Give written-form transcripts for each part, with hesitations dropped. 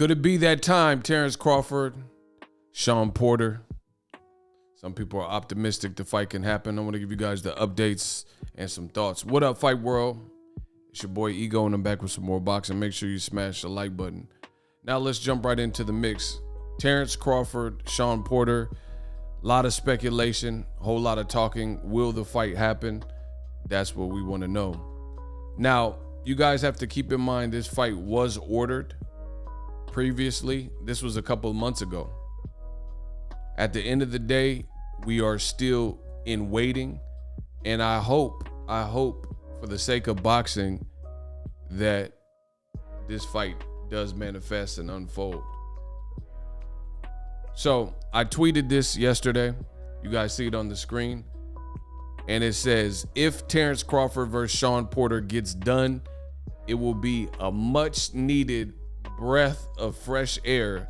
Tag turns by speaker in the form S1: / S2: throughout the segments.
S1: Could it be that time, Terence Crawford, Shawn Porter? Some people are optimistic the fight can happen. I want to give you guys the updates and some thoughts. What up, Fight World? It's your boy Ego, and I'm back with some more boxing. Make sure you smash the like button. Now let's jump right into the mix. Terence Crawford, Shawn Porter. A lot of speculation, a whole lot of talking. Will the fight happen? That's what we want to know. Now, you guys have to keep in mind this fight was ordered previously. This was a couple of months ago. At the end of the day, we are still in waiting, and I hope for the sake of boxing that this fight does manifest and unfold. So I tweeted this yesterday. You guys see it on the screen. And it says, if Terence Crawford versus Shawn Porter gets done, it will be a much needed breath of fresh air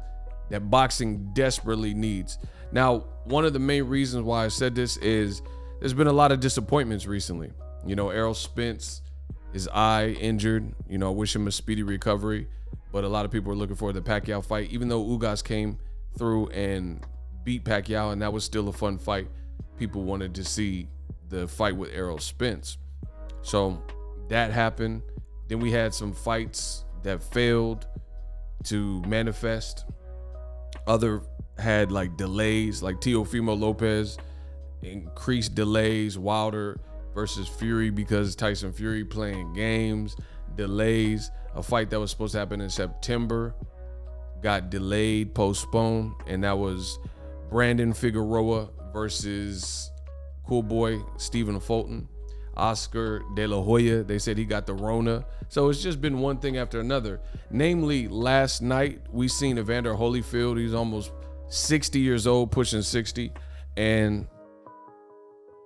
S1: that boxing desperately needs. Now, one of the main reasons why I said this is there's been a lot of disappointments recently. You know, Errol Spence, his eye injured. You know, I wish him a speedy recovery. But a lot of people are looking for the Pacquiao fight, even though Ugas came through and beat Pacquiao, and that was still a fun fight. People wanted to see the fight with Errol Spence. So that happened. Then we had some fights that failed to manifest. Other had like delays, like Teofimo Lopez, increased delays. Wilder versus Fury because Tyson Fury playing games, delays. A fight that was supposed to happen in September got delayed, postponed, and that was Brandon Figueroa versus Cool Boy Stephen Fulton. Oscar De La Hoya, they said he got the Rona. So it's just been one thing after another. Namely, last night we seen Evander Holyfield. He's almost 60 years old, pushing 60, and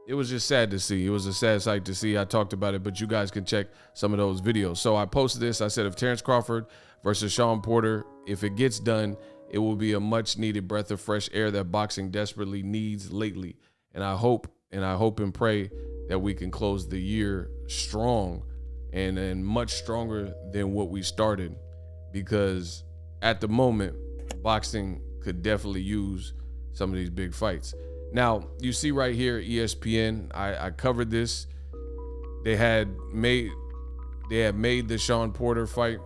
S1: it was just sad to see. It was a sad sight to see. I talked about it, but you guys can check some of those videos. So I posted this. I said, if Terence Crawford versus Shawn Porter, if it gets done, it will be a much needed breath of fresh air that boxing desperately needs lately. And I hope and pray that we can close the year strong and much stronger than what we started, because at the moment, boxing could definitely use some of these big fights. Now, you see right here, ESPN, I covered this. They had made the Shawn Porter fight.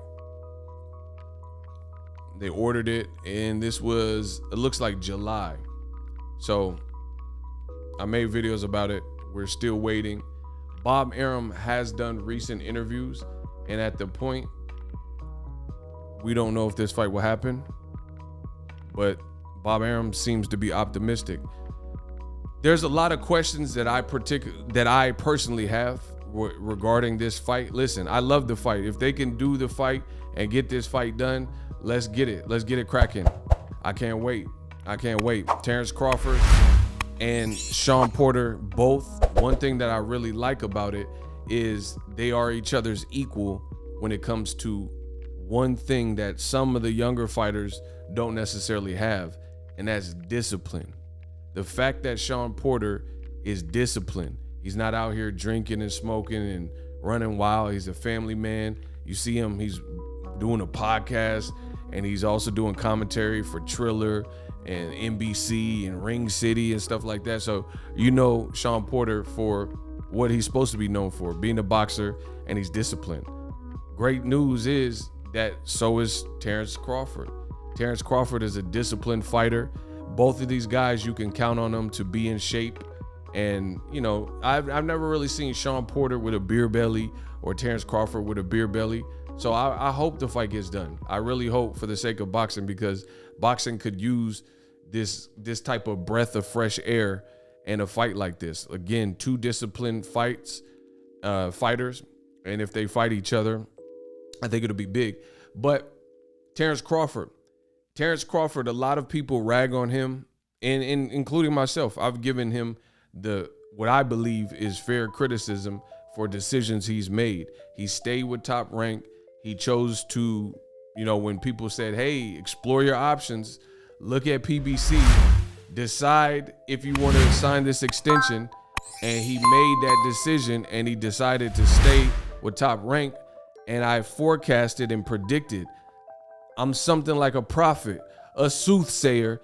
S1: They ordered it, and it looks like July. So I made videos about it. We're still waiting. Bob Arum has done recent interviews, and at the point, we don't know if this fight will happen, but Bob Arum seems to be optimistic. There's a lot of questions that I personally have regarding this fight. Listen, I love the fight. If they can do the fight and get this fight done, let's get it. Let's get it cracking. I can't wait. Terence Crawford and Shawn Porter, both, one thing that I really like about it is they are each other's equal when it comes to one thing that some of the younger fighters don't necessarily have, and that's discipline. The fact that Shawn Porter is disciplined. He's not out here drinking and smoking and running wild. He's a family man. You see him, he's doing a podcast, and he's also doing commentary for Triller and NBC and Ring City and stuff like that. So you know Shawn Porter for what he's supposed to be known for, being a boxer, and he's disciplined. Great news is that so is Terence Crawford. Terence Crawford is a disciplined fighter. Both of these guys, you can count on them to be in shape. And, you know, I've never really seen Shawn Porter with a beer belly or Terence Crawford with a beer belly. So I hope the fight gets done. I really hope, for the sake of boxing, because boxing could use this type of breath of fresh air in a fight like this. Again, two disciplined fighters, and if they fight each other, I think it'll be big. But Terence Crawford, a lot of people rag on him, and including myself. I've given him what I believe is fair criticism for decisions he's made. He stayed with Top Rank. He chose to, you know, when people said, hey, explore your options, look at PBC, decide if you want to sign this extension. And he made that decision, and he decided to stay with Top Rank. And I forecasted and predicted I'm something like a prophet, a soothsayer.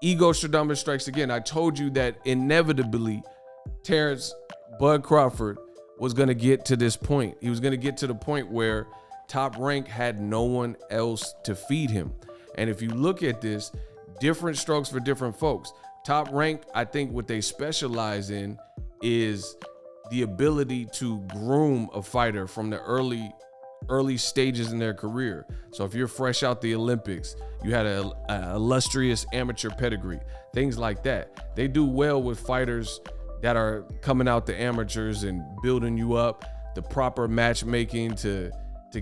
S1: Ego Stradamus strikes again. I told you that inevitably Terrence Bud Crawford was going to get to this point. He was going to get to the point where Top Rank had no one else to feed him. And if you look at this, different strokes for different folks. Top Rank, I think what they specialize in is the ability to groom a fighter from the early stages in their career. So if you're fresh out the Olympics, you had a illustrious amateur pedigree, things like that. They do well with fighters that are coming out the amateurs and building you up, the proper matchmaking to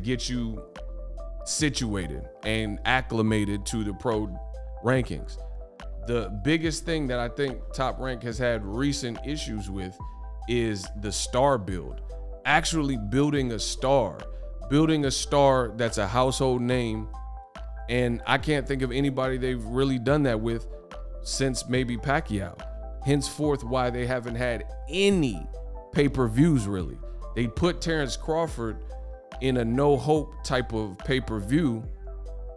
S1: get you situated and acclimated to the pro rankings. The biggest thing that I think Top Rank has had recent issues with is the star build. Actually building a star that's a household name. And I can't think of anybody they've really done that with since maybe Pacquiao. Henceforth, why they haven't had any pay-per-views really. They put Terrence Crawford in a no hope type of pay-per-view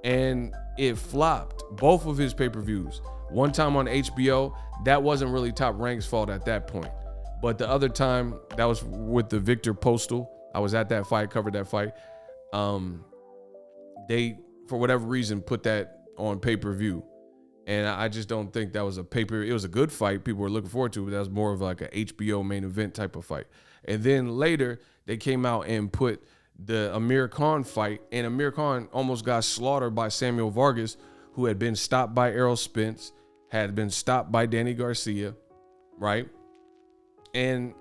S1: and it flopped. Both of his pay-per-views. One time on HBO, that wasn't really Top Rank's fault at that point. But the other time, that was with the Victor Postal. I was at that fight, covered that fight. They, for whatever reason, put that on pay-per-view. And I just don't think that was a it was a good fight. People were looking forward to it, but that was more of like a HBO main event type of fight. And then later, they came out and put the Amir Khan fight, and Amir Khan almost got slaughtered by Samuel Vargas, who had been stopped by Errol Spence, had been stopped by Danny Garcia, right? And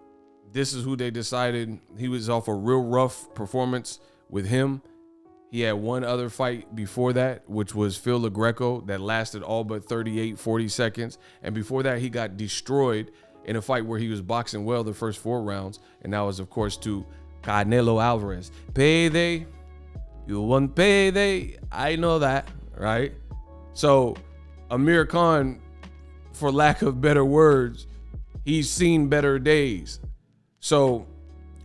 S1: this is who they decided. He was off a real rough performance with him. He had one other fight before that, which was Phil LaGreco, that lasted all but 38, 40 seconds. And before that, he got destroyed in a fight where he was boxing well the first 4 rounds. And that was, of course, to Canelo Alvarez. Payday. You want payday. I know that, right? So Amir Khan, for lack of better words, he's seen better days. So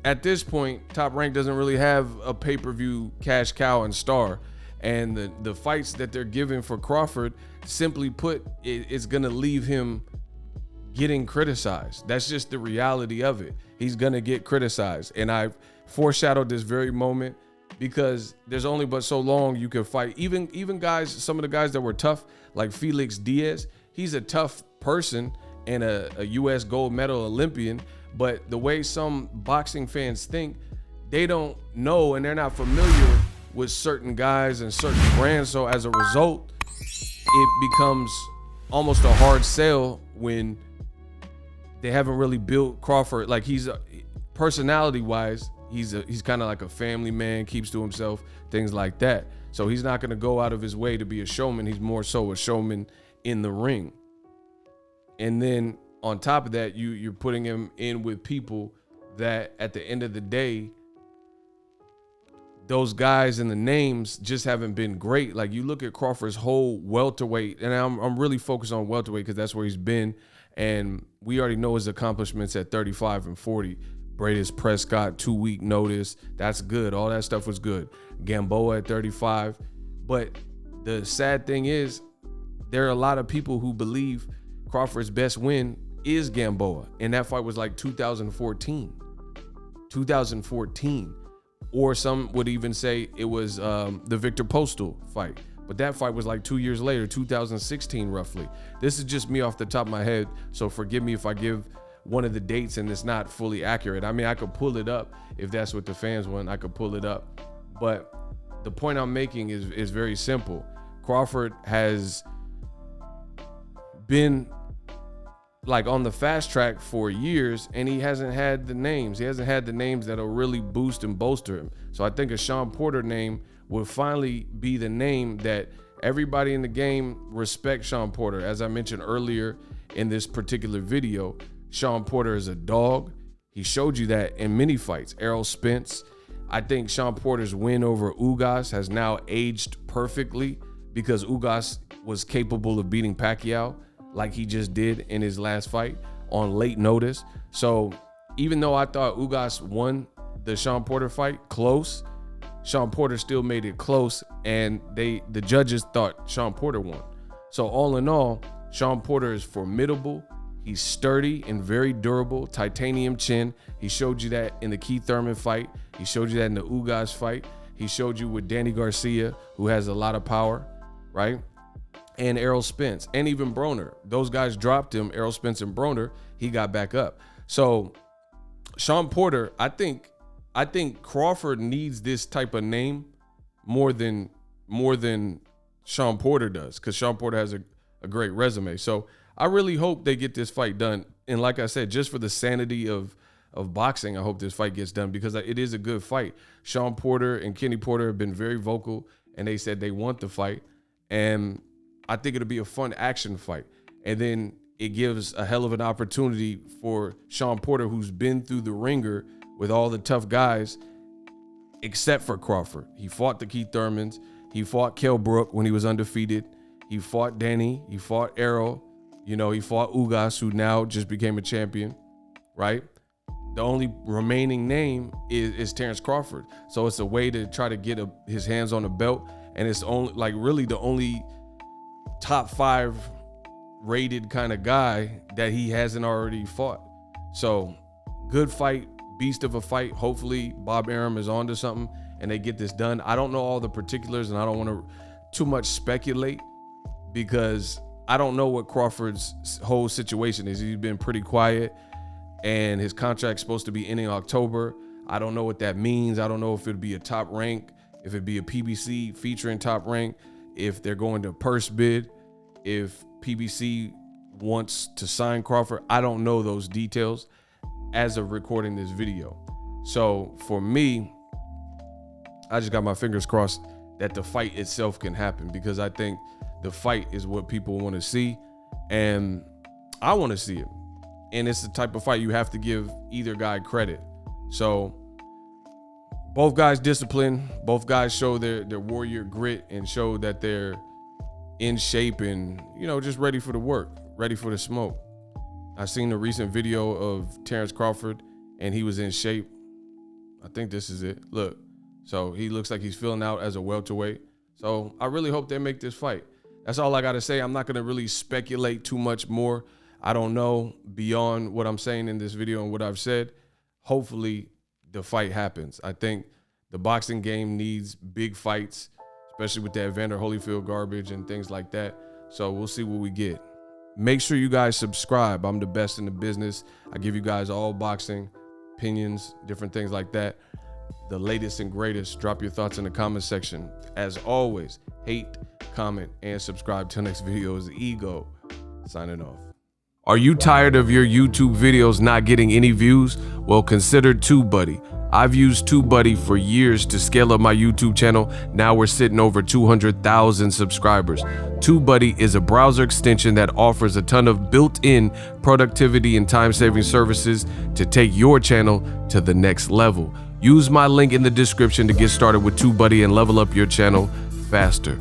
S1: at this point, Top Rank doesn't really have a pay-per-view cash cow and star. And the fights that they're giving for Crawford, simply put, it's going to leave him getting criticized. That's just the reality of it. He's going to get criticized. And I've foreshadowed this very moment because there's only but so long you can fight. Even guys, some of the guys that were tough, like Felix Diaz, he's a tough person and a U.S. gold medal Olympian. But the way some boxing fans think, they don't know and they're not familiar with certain guys and certain brands. So as a result, it becomes almost a hard sell when they haven't really built Crawford. Like he's personality-wise, he's kind of like a family man, keeps to himself, things like that. So he's not going to go out of his way to be a showman. He's more so a showman in the ring. And then on top of that, you're putting him in with people that at the end of the day, those guys and the names just haven't been great. Like you look at Crawford's whole welterweight, and I'm really focused on welterweight because that's where he's been. And we already know his accomplishments at 35 and 40. Bradis Prescott, 2-week notice. That's good. All that stuff was good. Gamboa at 35. But the sad thing is, there are a lot of people who believe Crawford's best win is Gamboa. And that fight was like 2014. Or some would even say it was the Victor Postal fight. But that fight was like 2 years later, 2016 roughly. This is just me off the top of my head, so forgive me if I give one of the dates and it's not fully accurate. I mean, I could pull it up if that's what the fans want. I could pull it up. But the point I'm making is very simple. Crawford has been like on the fast track for years, and he hasn't had the names. He hasn't had the names that'll really boost and bolster him. So I think a Shawn Porter name will finally be the name that everybody in the game respects Shawn Porter. As I mentioned earlier in this particular video, Shawn Porter is a dog. He showed you that in many fights. Errol Spence. I think Shawn Porter's win over Ugas has now aged perfectly because Ugas was capable of beating Pacquiao like he just did in his last fight on late notice. So even though I thought Ugas won the Shawn Porter fight close, Shawn Porter still made it close, and the judges thought Shawn Porter won. So all in all, Shawn Porter is formidable. He's sturdy and very durable, titanium chin. He showed you that in the Keith Thurman fight. He showed you that in the Ugas fight. He showed you with Danny Garcia, who has a lot of power, right? And Errol Spence, and even Broner. Those guys dropped him, Errol Spence and Broner. He got back up. So Shawn Porter, I think Crawford needs this type of name more than Shawn Porter does, because Shawn Porter has a great resume. So I really hope they get this fight done. And like I said, just for the sanity of boxing, I hope this fight gets done, because it is a good fight. Shawn Porter and Kenny Porter have been very vocal, and they said they want the fight. And I think it'll be a fun action fight. And then it gives a hell of an opportunity for Shawn Porter, who's been through the ringer with all the tough guys, except for Crawford. He fought the Keith Thurmans. He fought Kell Brook when he was undefeated. He fought Danny. He fought Errol. You know, he fought Ugas, who now just became a champion, right? The only remaining name is Terence Crawford. So it's a way to try to get his hands on the belt. And it's only, like, really the only top 5 rated kind of guy that he hasn't already fought. So good fight, beast of a fight. Hopefully Bob Arum is onto something and they get this done. I don't know all the particulars, and I don't want to too much speculate, because I don't know what Crawford's whole situation is. He's been pretty quiet, and his contract's supposed to be ending October. I don't know what that means. I don't know if it'd be a top rank, if it'd be a PBC featuring top rank, if they're going to purse bid, if PBC wants to sign Crawford. I don't know those details as of recording this video. So for me, I just got my fingers crossed that the fight itself can happen, because I think the fight is what people want to see, and I want to see it. And it's the type of fight you have to give either guy credit. So both guys disciplined, both guys show their warrior grit and show that they're in shape and, you know, just ready for the work, ready for the smoke. I seen the recent video of Terence Crawford, and he was in shape. I think this is it. Look, so he looks like he's filling out as a welterweight. So I really hope they make this fight. That's all I got to say. I'm not going to really speculate too much more. I don't know beyond what I'm saying in this video and what I've said. Hopefully the fight happens. I think the boxing game needs big fights, especially with that Evander Holyfield garbage and things like that. So we'll see what we get. Make sure you guys subscribe. I'm the best in the business. I give you guys all boxing opinions, different things like that. The latest and greatest. Drop your thoughts in the comment section. As always, hate, comment, and subscribe. Till next video is Ego signing off. Are you tired of your YouTube videos not getting any views? Well, consider TUBEBUDDY. I've used TUBEBUDDY for years to scale up my YouTube channel. Now we're sitting over 200,000 subscribers. TUBEBUDDY is a browser extension that offers a ton of built-in productivity and time-saving services to take your channel to the next level. Use my link in the description to get started with TUBEBUDDY and level up your channel faster.